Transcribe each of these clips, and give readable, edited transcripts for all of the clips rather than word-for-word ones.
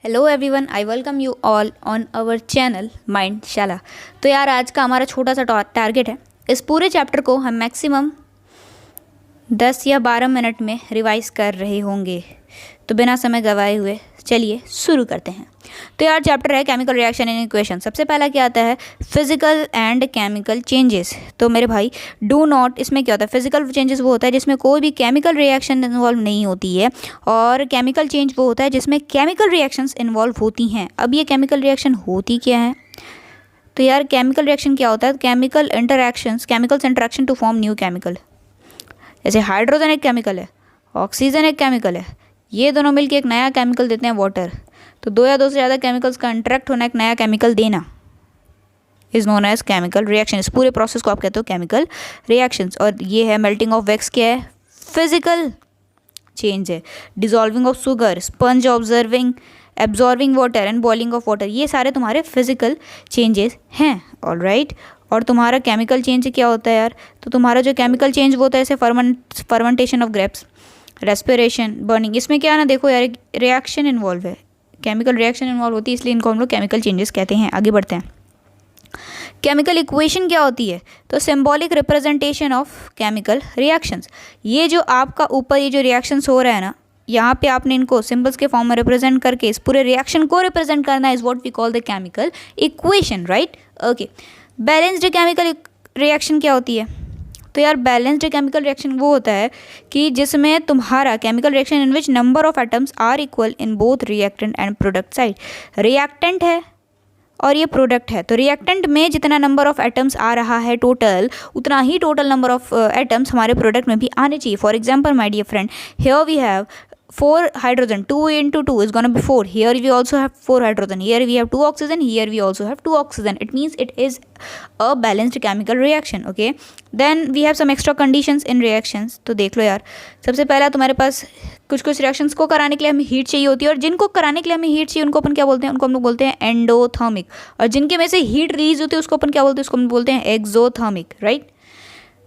Hello everyone, I welcome you all on our channel Mindshala. तो यार, आज का हमारा छोटा सा टारगेट है, इस पूरे चैप्टर को हम मैक्सिमम 10 या 12 मिनट में रिवाइज कर रहे होंगे। तो बिना समय गवाए हुए चलिए शुरू करते हैं। तो यार, चैप्टर है केमिकल रिएक्शन इन इक्वेशन। सबसे पहला क्या आता है? Physical and chemical changes. तो मेरे भाई डू नॉट, इसमें क्या होता है? फिजिकल चेंजेस वो होता है जिसमें कोई भी केमिकल रिएक्शन इन्वॉल्व नहीं होती है, और केमिकल चेंज वो होता है जिसमें केमिकल रिएक्शंस इन्वॉल्व होती हैं। अब ये केमिकल रिएक्शन होती क्या है? तो यार, केमिकल रिएक्शन क्या होता है? Chemical interaction to form new chemical. जैसे हाइड्रोजन एक केमिकल है, ऑक्सीजन एक केमिकल है, ये दोनों मिलकर एक नया केमिकल देते हैं, वाटर। तो दो या दो से ज़्यादा केमिकल्स का इंटरेक्ट होना, एक नया केमिकल देना, is known as chemical reaction. इस पूरे प्रोसेस को आप कहते हो केमिकल रिएक्शंस। और ये है मेल्टिंग ऑफ वैक्स, क्या है? फिजिकल चेंज है। Dissolving of sugar, sponge absorbing water and boiling of water, ये सारे तुम्हारे फिजिकल चेंजेस हैं। ऑलराइट। और तुम्हारा केमिकल चेंज क्या होता है यार? तो तुम्हारा जो केमिकल चेंज वो होता है, जैसे fermentation of grapes, respiration, burning. इसमें क्या है ना, देखो यार, एक रिएक्शन इन्वॉल्व है, केमिकल रिएक्शन इन्वॉल्व होती है, इसलिए इनको हम लोग केमिकल चेंजेस कहते हैं। आगे बढ़ते हैं। केमिकल इक्वेशन क्या होती है? तो symbolic representation of chemical reactions. ये जो आपका ऊपर ये जो रिएक्शंस हो रहा है ना, यहाँ पे आपने इनको सिंबल्स के फॉर्म में रिप्रेजेंट करके इस पूरे रिएक्शन को रिप्रेजेंट करना is what we call the chemical equation, right? Okay. Balanced chemical reaction क्या होती है? तो यार, बैलेंस्ड केमिकल रिएक्शन वो होता है कि जिसमें तुम्हारा chemical reaction in which number of atoms are equal in both reactant and product side. Reactant है और ये प्रोडक्ट है, तो रिएक्टेंट में जितना नंबर ऑफ एटम्स आ रहा है टोटल, उतना ही टोटल नंबर ऑफ एटम्स हमारे प्रोडक्ट में भी आने चाहिए। For example my dear friend, here we have 4 hydrogen, 2 into 2 is going to be 4. Here we also have 4 hydrogen, here we have 2 oxygen, here we also have 2 oxygen. It means it is a balanced chemical reaction. Okay, then we have some extra conditions in reactions. तो देख लो यार, सबसे पहला तुम्हारे पास कुछ reactions को कराने के लिए हमें हीट चाहिए होती है, और जिनको कराने के लिए हमें हीट चाहिए उनको अपन क्या बोलते हैं? उनको हम लोग बोलते हैं एंडोथर्मिक। और जिनके में से हीट रिलीज होती है उसको अपन क्या बोलते हैं? उसको हम बोलते हैं एक्सोथर्मिक, राइट?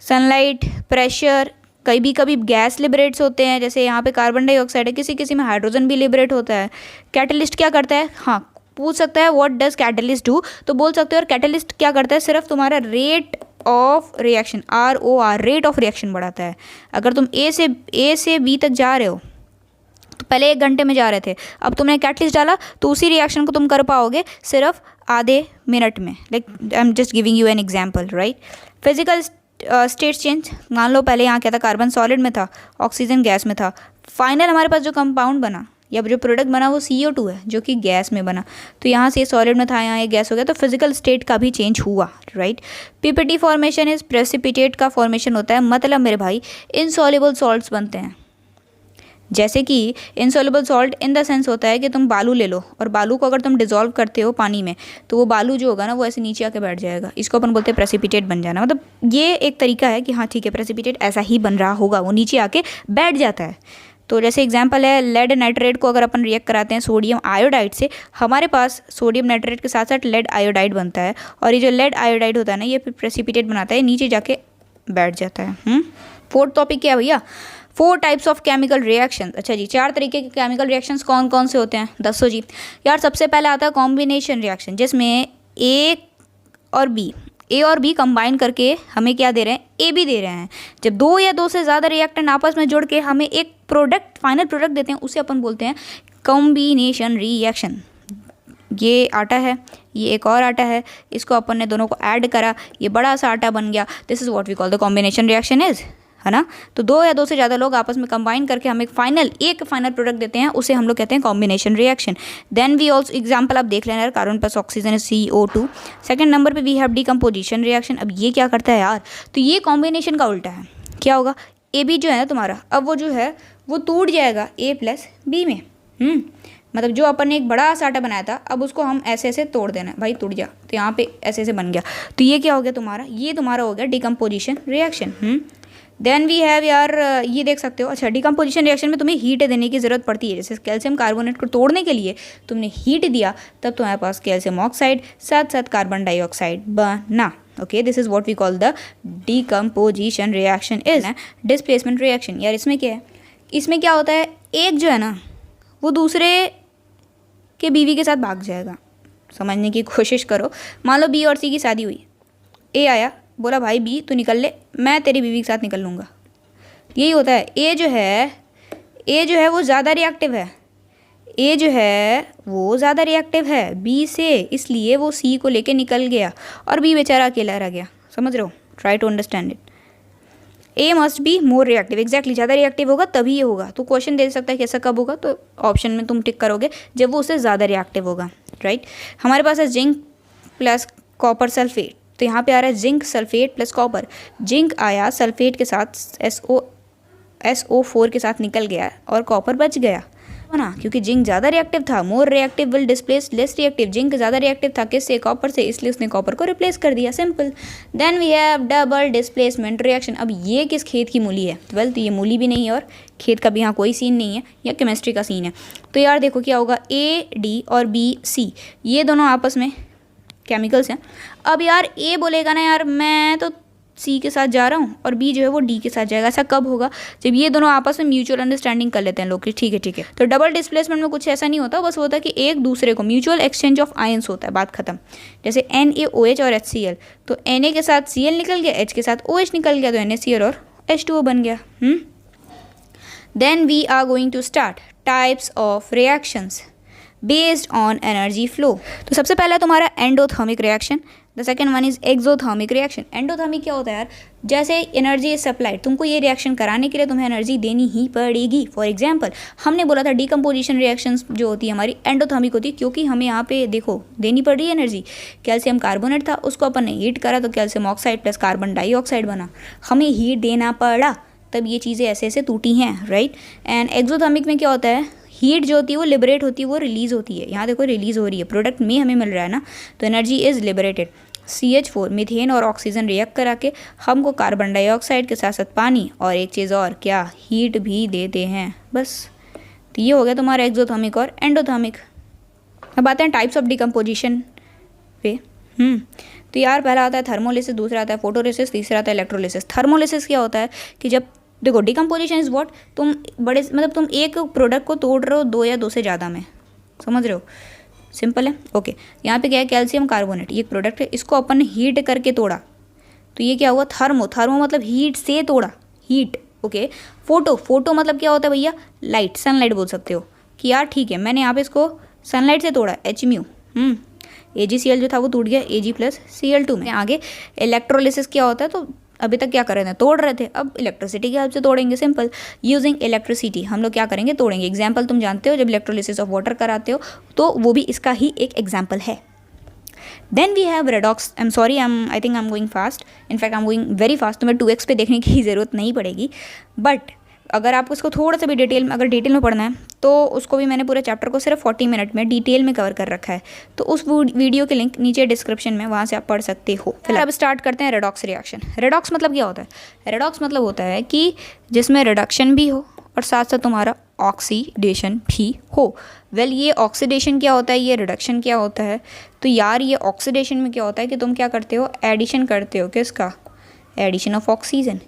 सनलाइट, प्रेशर, कभी कभी गैस लिबरेट्स होते हैं, जैसे यहाँ पे कार्बन डाइऑक्साइड है, किसी किसी में हाइड्रोजन भी लिबरेट होता है। कैटलिस्ट क्या करता है? हाँ, पूछ सकता है व्हाट डज कैटलिस्ट डू, तो बोल सकते हो यार, कैटलिस्ट क्या करता है? सिर्फ तुम्हारा rate of reaction, ROR, rate of reaction बढ़ाता है। अगर तुम ए से बी तक जा रहे हो, तो पहले 1 घंटे में जा रहे थे, अब तुमने कैटलिस्ट डाला तो उसी रिएक्शन को तुम कर पाओगे सिर्फ आधे मिनट में। Like I am just giving you an example, right? Physical state change, मान लो पहले यहाँ क्या था? कार्बन सॉलिड में था, ऑक्सीजन गैस में था। फाइनल हमारे पास जो कंपाउंड बना या जो प्रोडक्ट बना वो CO2 है, जो कि गैस में बना। तो यहाँ से सॉलिड में था, यहाँ ये गैस हो गया, तो फिजिकल स्टेट का भी चेंज हुआ, right? PPT formation is precipitate का फॉर्मेशन होता है, मतलब मेरे भाई इनसॉल्युबल सॉल्ट्स बनते हैं। जैसे कि insoluble salt in the sense होता है कि तुम बालू ले लो, और बालू को अगर तुम डिजॉल्व करते हो पानी में, तो वो बालू जो होगा ना, वो ऐसे नीचे आके बैठ जाएगा। इसको अपन बोलते हैं प्रेसिपिटेट बन जाना। मतलब ये एक तरीका है कि हाँ ठीक है, प्रेसिपिटेट ऐसा ही बन रहा होगा, वो नीचे आके बैठ जाता है। तो जैसे एग्जाम्पल है, लेड नाइट्रेट को अगर अपन रिएक्ट कराते हैं सोडियम आयोडाइड से, हमारे पास सोडियम नाइट्रेट के साथ साथ लेड आयोडाइड बनता है, और ये जो लेड आयोडाइड होता है ना, ये प्रेसिपिटेट बनाता है, नीचे जाके बैठ जाता है। फोर्थ टॉपिक क्या है भैया? 4 टाइप्स ऑफ केमिकल रिएक्शन। अच्छा जी, 4 तरीके के केमिकल रिएक्शंस कौन कौन से होते हैं? दसो जी। यार, सबसे पहला आता है कॉम्बिनेशन रिएक्शन, जिसमें A और B कंबाइन करके हमें क्या दे रहे हैं? AB दे रहे हैं। जब 2 या 2 से ज़्यादा रिएक्टेंट आपस में जुड़ के हमें एक फाइनल प्रोडक्ट देते हैं, उसे अपन बोलते हैं कॉम्बिनेशन रिएक्शन। ये आटा है, ये एक और आटा है, इसको अपन ने दोनों को ऐड करा, ये बड़ा सा आटा बन गया। This is what we call the combination reaction is, है ना? तो 2 या 2 से ज़्यादा लोग आपस में कंबाइन करके हमें एक फाइनल प्रोडक्ट देते हैं, उसे हम लोग कहते हैं combination reaction. Then we also, example आप देख लेना यार, carbon plus oxygen is CO2। Second number पे वी हैव डिकम्पोजिशन रिएक्शन। अब ये क्या करता है यार? तो ये कॉम्बिनेशन का उल्टा है। क्या होगा? AB जो है ना तुम्हारा, अब वो जो है वो टूट जाएगा A + B में। मतलब जो अपन ने एक बड़ा सा आटा बनाया था, अब उसको हम ऐसे ऐसे तोड़ देना है, भाई टूट जा, तो यहाँ पे ऐसे ऐसे बन गया। तो ये क्या हो गया तुम्हारा? ये तुम्हारा हो गया decomposition reaction. Then we have यार, ये देख सकते हो। अच्छा, डिकम्पोजिशन रिएक्शन में तुम्हें हीट देने की ज़रूरत पड़ती है। जैसे कैल्शियम कार्बोनेट को तोड़ने के लिए तुमने हीट दिया, तब तुम्हारे पास कैल्शियम ऑक्साइड साथ साथ कार्बन डाइऑक्साइड बना। Okay, this is what we call the decomposition reaction is displacement reaction. यार, इसमें क्या है? इसमें क्या होता है? एक जो है ना, वो दूसरे कि बीवी के साथ भाग जाएगा। समझने की कोशिश करो। मान लो बी और सी की शादी हुई, ए आया बोला भाई बी तू निकल ले, मैं तेरी बीवी के साथ निकल लूँगा। यही होता है। ए जो है वो ज़्यादा रिएक्टिव है, ए जो है वो ज़्यादा रिएक्टिव है बी से, इसलिए वो सी को लेके निकल गया और बी बेचारा अकेला रह गया। समझ रहे हो? Try to understand it. A must be more reactive, exactly ज़्यादा रिएक्टिव होगा तभी ये होगा। तो क्वेश्चन दे सकता है कि ऐसा कब होगा, तो ऑप्शन में तुम टिक करोगे जब वो उससे ज़्यादा रिएक्टिव होगा, राइट। हमारे पास है जिंक प्लस कॉपर सल्फेट, तो यहाँ पे आ रहा है zinc sulphate plus copper. Zinc आया सल्फेट के साथ SO4 के साथ निकल गया और कॉपर बच गया ना, क्योंकि जिंक ज़्यादा रिएक्टिव था। More reactive will displace less reactive, zinc ज़्यादा रिएक्टिव था किससे? कॉपर से, इसलिए उसने कॉपर को रिप्लेस कर दिया। Simple. Then we have double displacement reaction. अब ये किस खेत की मूली है? वेल तो ये मूली भी नहीं है और खेत का भी यहाँ कोई सीन नहीं है, या केमिस्ट्री का सीन है। तो यार देखो क्या होगा, AD और BC ये दोनों आपस में केमिकल्स हैं। अब यार ए बोलेगा ना यार मैं तो सी के साथ जा रहा हूँ और बी जो है वो डी के साथ जाएगा। ऐसा कब होगा? जब ये दोनों आपस में म्यूचुअल अंडरस्टैंडिंग कर लेते हैं लोग कि ठीक है। तो डबल डिस्प्लेसमेंट में कुछ ऐसा नहीं होता, बस होता है कि एक दूसरे को म्यूचुअल एक्सचेंज ऑफ आयंस होता है, बात खत्म। जैसे NaOH और HCl, तो Na के साथ Cl निकल गया, H के साथ OH निकल गया, तो NaCl और H2O बन गया। Then we are going to start types of reactions based on energy flow. तो सबसे पहला तुम्हारा endothermic reaction, the second one is exothermic reaction. Endothermic क्या होता है यार? जैसे एनर्जी इज सप्लाइड, तुमको ये रिएक्शन कराने के लिए तुम्हें एनर्जी देनी ही पड़ेगी। फॉर एग्जांपल हमने बोला था डीकम्पोजिशन रिएक्शंस जो होती है हमारी एंडोथर्मिक होती है, क्योंकि हमें यहाँ पे देखो देनी पड़ रही है एनर्जी। कैल्शियम कार्बोनेट था, उसको अपन ने हीट करा तो calcium oxide plus carbon dioxide बना, हमें हीट देना पड़ा, तब ये चीज़ें ऐसे ऐसे टूटी हैं, राइट। एंड एक्सोथर्मिक में क्या होता है? हीट जो होती है वो लिबरेट होती है, वो रिलीज़ होती है। यहाँ देखो रिलीज़ हो रही है, प्रोडक्ट में हमें मिल रहा है ना, तो energy is liberated. CH4 methane और ऑक्सीजन रिएक्ट करा के हमको कार्बन डाइऑक्साइड के साथ साथ पानी और एक चीज़ और क्या, हीट भी देते हैं। बस तो ये हो गया तुम्हारा एक्सोथर्मिक और एंडोथर्मिक। अब आते हैं टाइप्स ऑफ डिकम्पोजिशन पे। तो यार पहला आता है थर्मोलिसिस, दूसरा आता है फोटोलिसिस, तीसरा आता है इलेक्ट्रोलिसिस। थर्मोलिसिस क्या होता है कि जब देखो डिकम्पोजिशन इज व्हाट, तुम बड़े मतलब तुम एक प्रोडक्ट को तोड़ रहे हो दो या दो से ज़्यादा में, समझ रहे हो? सिंपल है। ओके, यहाँ पे क्या है? कैल्शियम कार्बोनेट, ये एक प्रोडक्ट है, इसको अपन ने हीट करके तोड़ा, तो ये क्या हुआ? थर्मो मतलब हीट से तोड़ा, हीट। ओके, फोटो मतलब क्या होता है भैया? लाइट, सनलाइट बोल सकते हो कि यार ठीक है मैंने यहाँ पे इसको सनलाइट से तोड़ा, Hμ। AgCl जो था वो टूट गया Ag+Cl2 में। आगे इलेक्ट्रोलिसिस क्या होता है? तो अभी तक क्या कर रहे थे? तोड़ रहे थे, अब इलेक्ट्रिसिटी की हेल्प से तोड़ेंगे। सिंपल, यूजिंग इलेक्ट्रिसिटी हम लोग क्या करेंगे? तोड़ेंगे। एग्जाम्पल तुम जानते हो, जब इलेक्ट्रोलिसिस ऑफ वाटर कराते हो तो वो भी इसका ही एक एग्जाम्पल है। Then we have redox. I am sorry, I think I am going fast, in fact I am going very fast. तुम्हें 2x पे देखने की ज़रूरत नहीं पड़ेगी, बट अगर आपको इसको थोड़ा सा भी डिटेल में, अगर डिटेल में पढ़ना है तो उसको भी मैंने पूरे चैप्टर को सिर्फ 40 मिनट में डिटेल में कवर कर रखा है, तो उस वीडियो के लिंक नीचे डिस्क्रिप्शन में, वहाँ से आप पढ़ सकते हो। फिर अब स्टार्ट करते हैं रेडॉक्स रिएक्शन। रेडॉक्स मतलब क्या होता है? रेडॉक्स मतलब होता है कि जिसमें रिडक्शन भी हो और साथ साथ तुम्हारा ऑक्सीडेशन भी हो। वेल ये ऑक्सीडेशन क्या होता है, ये रिडक्शन क्या होता है? तो यार ये ऑक्सीडेशन में क्या होता है कि तुम क्या करते हो? एडिशन करते हो। किसका? एडिशन ऑफ ऑक्सीजन,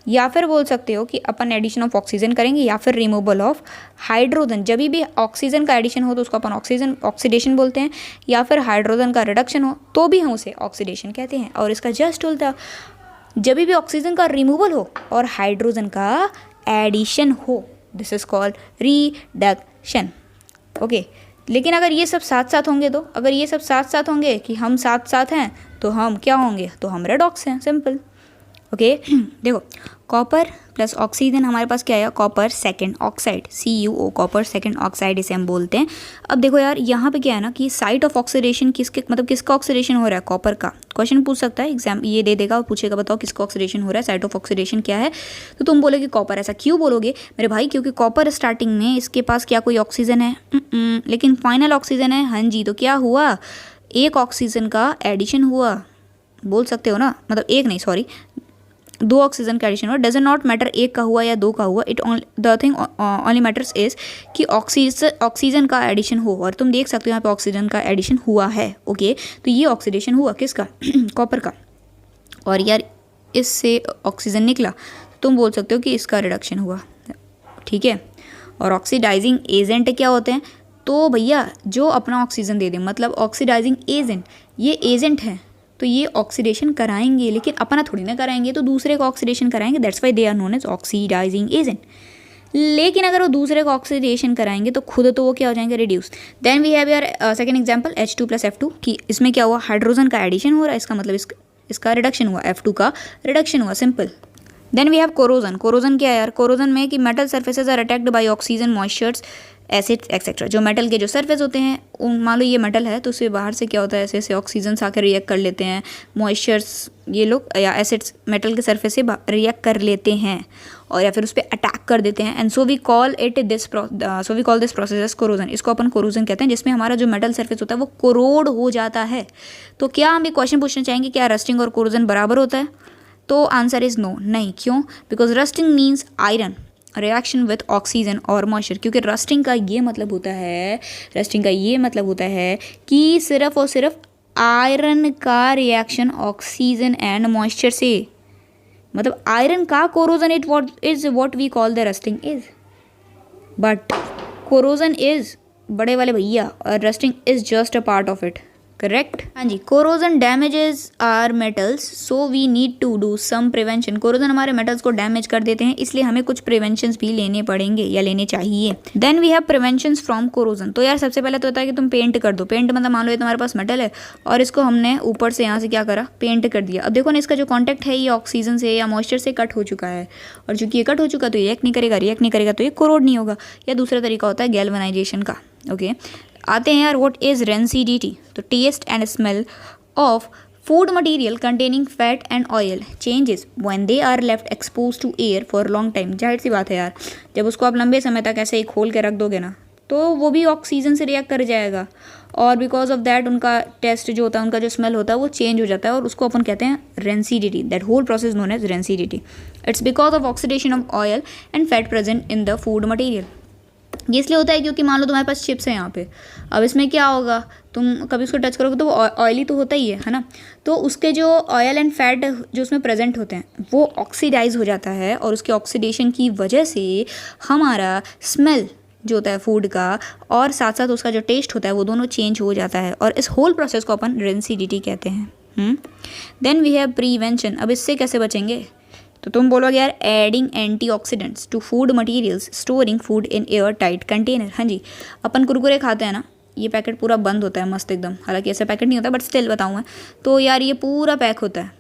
या फिर बोल सकते हो कि अपन एडिशन ऑफ ऑक्सीजन करेंगे, या फिर रिमूवल ऑफ हाइड्रोजन। जब भी ऑक्सीजन का एडिशन हो तो उसको अपन ऑक्सीडेशन बोलते हैं, या फिर हाइड्रोजन का रिडक्शन हो तो भी हम उसे ऑक्सीडेशन कहते हैं। और इसका जस्ट उल्टा, जब भी ऑक्सीजन का रिमूवल हो और हाइड्रोजन का एडिशन हो, this is called reduction. Okay, लेकिन अगर ये सब साथ साथ होंगे, तो अगर ये सब साथ साथ होंगे कि हम साथ साथ हैं, तो हम क्या होंगे? तो हम रेडॉक्स हैं। सिंपल। ओके, देखो कॉपर प्लस ऑक्सीजन हमारे पास क्या आया? Copper second oxide, CuO, copper second oxide इसे हम बोलते हैं। अब देखो यार यहाँ पे क्या है ना कि साइट ऑफ ऑक्सीडेशन किसके, मतलब किसका ऑक्सीडेशन हो रहा है? कॉपर का। क्वेश्चन पूछ सकता है एग्जाम, ये दे देगा और पूछेगा बताओ किसका ऑक्सीडेशन हो रहा है, साइट ऑफ ऑक्सीडेशन क्या है? तो तुम बोलोगे कॉपर। ऐसा क्यों बोलोगे मेरे भाई? क्योंकि कॉपर स्टार्टिंग में इसके पास क्या कोई ऑक्सीजन है? लेकिन फाइनल ऑक्सीजन है। हाँ जी, तो क्या हुआ? एक ऑक्सीजन का एडिशन हुआ, बोल सकते हो ना, मतलब एक नहीं, सॉरी, 2 ऑक्सीजन का एडिशन हुआ। डजंट नॉट मैटर एक का हुआ या 2 का हुआ, it the thing only matters is कि ऑक्सीजन का एडिशन हो। और तुम देख सकते हो यहाँ पे ऑक्सीजन का एडिशन हुआ है। ओके, तो ये ऑक्सीडेशन हुआ किसका? कॉपर का। और यार इससे ऑक्सीजन निकला, तुम बोल सकते हो कि इसका रिडक्शन हुआ। ठीक है, और ऑक्सीडाइजिंग एजेंट क्या होते हैं? तो भैया जो अपना ऑक्सीजन दे दें, मतलब ऑक्सीडाइजिंग एजेंट, ये एजेंट है तो ये ऑक्सीडेशन कराएंगे, लेकिन अपना थोड़ी ना कराएंगे, तो दूसरे को ऑक्सीडेशन कराएंगे, that's why they are known as oxidising agent. लेकिन अगर वो दूसरे को ऑक्सीडेशन कराएंगे तो खुद तो वो क्या हो जाएंगे, reduce. Then we have your second example H2 + F2 कि इसमें क्या हुआ, हाइड्रोजन का एडिशन हो रहा है, इसका मतलब इसका रिडक्शन हुआ, F2 का रिडक्शन हुआ, simple. Then we have corrosion. Corrosion क्या है यार, कोरोजन में कि metal surfaces are attacked by oxygen, moistures, acids etcetera. जो मेटल के जो सरफेस होते हैं, मान लो ये मेटल है तो उससे बाहर से क्या होता है, ऐसे ऐसे ऑक्सीजन आकर रिएक्ट कर लेते हैं, मॉइस्चर्स ये लोग या एसिड्स मेटल के सरफेस से रिएक्ट कर लेते हैं और या फिर उस पर अटैक कर देते हैं, and so we call this process as corrosion. इसको अपन कोरोजन कहते हैं, जिसमें हमारा जो मेटल सरफेस होता है वो कोरोड हो जाता है। तो क्या हम ये क्वेश्चन पूछना चाहेंगे, क्या रस्टिंग और कोरोजन बराबर होता है? तो आंसर इज़ नो, नहीं। क्यों? Because rusting means iron reaction with oxygen और मॉइस्चर, क्योंकि रस्टिंग का ये मतलब होता है कि सिर्फ और सिर्फ आयरन का रिएक्शन ऑक्सीजन एंड मॉइस्चर से, मतलब आयरन का corrosion is what we call the rusting is, but corrosion is बड़े वाले भैया और rusting is just a part of it, correct? हाँ जी। Corrosion damages our metals, so we need to do some prevention. Corrosion हमारे metals को damage कर देते हैं, इसलिए हमें कुछ प्रिवेंशंस भी लेने पड़ेंगे या लेने चाहिए। Then we have preventions from corrosion. तो यार सबसे पहले तो होता है कि तुम पेंट कर दो। पेंट मतलब मान लो ये तुम्हारे पास मेटल है और इसको हमने ऊपर से यहाँ से क्या करा, पेंट कर दिया। अब देखो ना, इसका जो कॉन्टैक्ट है ये ऑक्सीजन से या मॉइस्चर से कट हो चुका है, और चूंकि ये कट हो चुका तो रिएक्ट नहीं करेगा तो ये कोरोड नहीं होगा। या दूसरा तरीका होता है गैल्वेनाइजेशन का। ओके, आते हैं यार, व्हाट इज रेंसिडिटी? तो taste and smell of food material containing fat and oil changes when they are left expose to air for long time. जाहिर सी बात है यार, जब उसको आप लंबे समय तक ऐसे ही खोल के रख दोगे ना, तो वो भी ऑक्सीजन से रिएक्ट कर जाएगा, और बिकॉज ऑफ दैट उनका टेस्ट जो होता है, उनका जो स्मेल होता है वो चेंज हो जाता है, और उसको अपन कहते हैं rancidity. That whole process known as rancidity. It's because of oxidation of oil and fat present in the food material. ये इसलिए होता है क्योंकि मान लो तुम्हारे पास चिप्स है यहाँ पे, अब इसमें क्या होगा, तुम कभी उसको टच करोगे तो वो ऑयली तो होता ही है ना, तो उसके जो ऑयल एंड फैट जो उसमें प्रेजेंट होते हैं वो ऑक्सीडाइज हो जाता है, और उसके ऑक्सीडेशन की वजह से हमारा स्मेल जो होता है फूड का और साथ साथ उसका जो टेस्ट होता है वो दोनों चेंज हो जाता है, और इस होल प्रोसेस को अपन रेंसिडिटी कहते हैं। Then we have prevention. अब इससे कैसे बचेंगे? तो तुम बोलोगे यार adding antioxidants to food materials, storing food in air tight container. हाँ जी, अपन कुरकुरे खाते हैं ना, ये पैकेट पूरा बंद होता है मस्त एकदम, हालांकि ऐसा पैकेट नहीं होता बट स्टिल बताऊँ मैं, तो यार ये पूरा पैक होता है,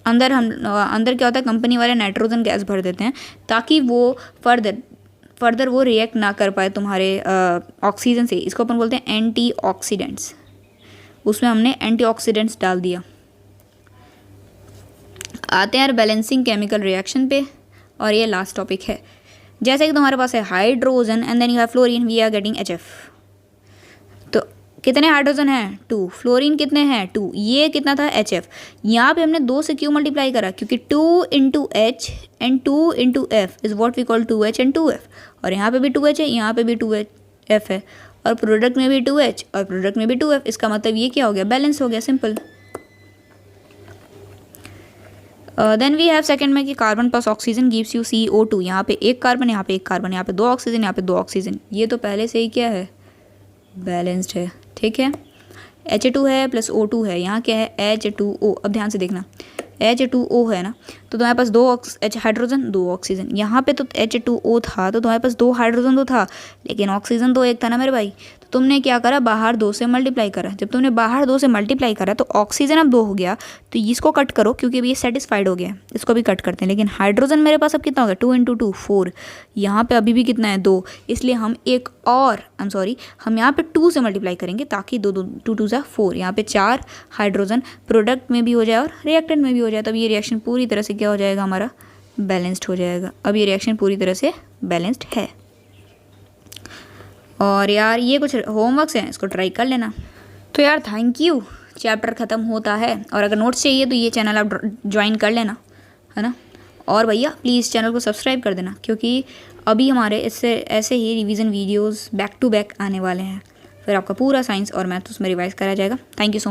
अंदर क्या होता है, कंपनी वाले नाइट्रोजन गैस भर देते हैं ताकि वो फर्दर वो रिएक्ट ना कर पाए तुम्हारे ऑक्सीजन से। इसको अपन बोलते हैं एंटीऑक्सीडेंट्स, उसमें हमने एंटीऑक्सीडेंट्स डाल दिया। आते हैं यार बैलेंसिंग केमिकल रिएक्शन पे, और ये लास्ट टॉपिक है। जैसे कि तुम्हारे पास है hydrogen and then you have fluorine, we are getting HF। तो कितने हाइड्रोजन हैं? 2। फ्लोरीन कितने हैं? 2। ये कितना था? HF। यहाँ पे हमने 2 से क्यों मल्टीप्लाई करा? क्योंकि 2 × H and 2 × F is what we call 2H and 2F। और यहाँ पे भी 2H है, यहाँ पे भी 2F है, और प्रोडक्ट में भी 2H और प्रोडक्ट में भी 2F। इसका मतलब ये क्या हो गया? बैलेंस हो गया, simple. Then we have second में कि carbon plus oxygen gives you CO2। यहाँ पे एक कार्बन, यहाँ पे एक कार्बन, यहाँ पे 2 ऑक्सीजन, यहाँ पे 2 ऑक्सीजन। ये तो पहले से ही क्या है? बैलेंस्ड है, ठीक है। H2 है प्लस O2 है, यहाँ क्या है? H2O। अब ध्यान से देखना, H2O है ना, तो तुम्हारे पास 2 हाइड्रोजन 2 ऑक्सीजन। यहाँ पे तो H2O था तो तुम्हारे पास 2 हाइड्रोजन तो था, लेकिन ऑक्सीजन तो एक था ना मेरे भाई। तो तुमने क्या करा? बाहर 2 से मल्टीप्लाई करा। जब तुमने बाहर 2 से मल्टीप्लाई करा तो ऑक्सीजन अब 2 हो गया, तो इसको कट करो क्योंकि अभी ये सेटिस्फाइड हो गया, इसको भी कट करते हैं। लेकिन हाइड्रोजन मेरे पास अब कितना हो गया? 2 × 2 4। यहाँ पे अभी भी कितना है? 2। इसलिए हम एक और हम यहाँ पे 2 से मल्टीप्लाई करेंगे ताकि 2 2 × 4, यहाँ पे 4 हाइड्रोजन प्रोडक्ट में भी हो जाए और रिएक्टेंट में भी हो जाए। तब ये रिएक्शन पूरी तरह से क्या हो जाएगा? हमारा बैलेंस्ड हो जाएगा। अब ये रिएक्शन पूरी तरह से बैलेंस्ड है। और यार ये कुछ होमवर्क्स हैं, इसको ट्राई कर लेना। तो यार थैंक यू, चैप्टर ख़त्म होता है, और अगर नोट्स चाहिए तो ये चैनल आप ज्वाइन कर लेना, है ना। और भैया प्लीज़ चैनल को सब्सक्राइब कर देना, क्योंकि अभी हमारे इससे ऐसे ही revision videos back to back आने वाले हैं। फिर आपका पूरा साइंस और मैथ उसमें रिवाइज करा जाएगा। Thank you so much.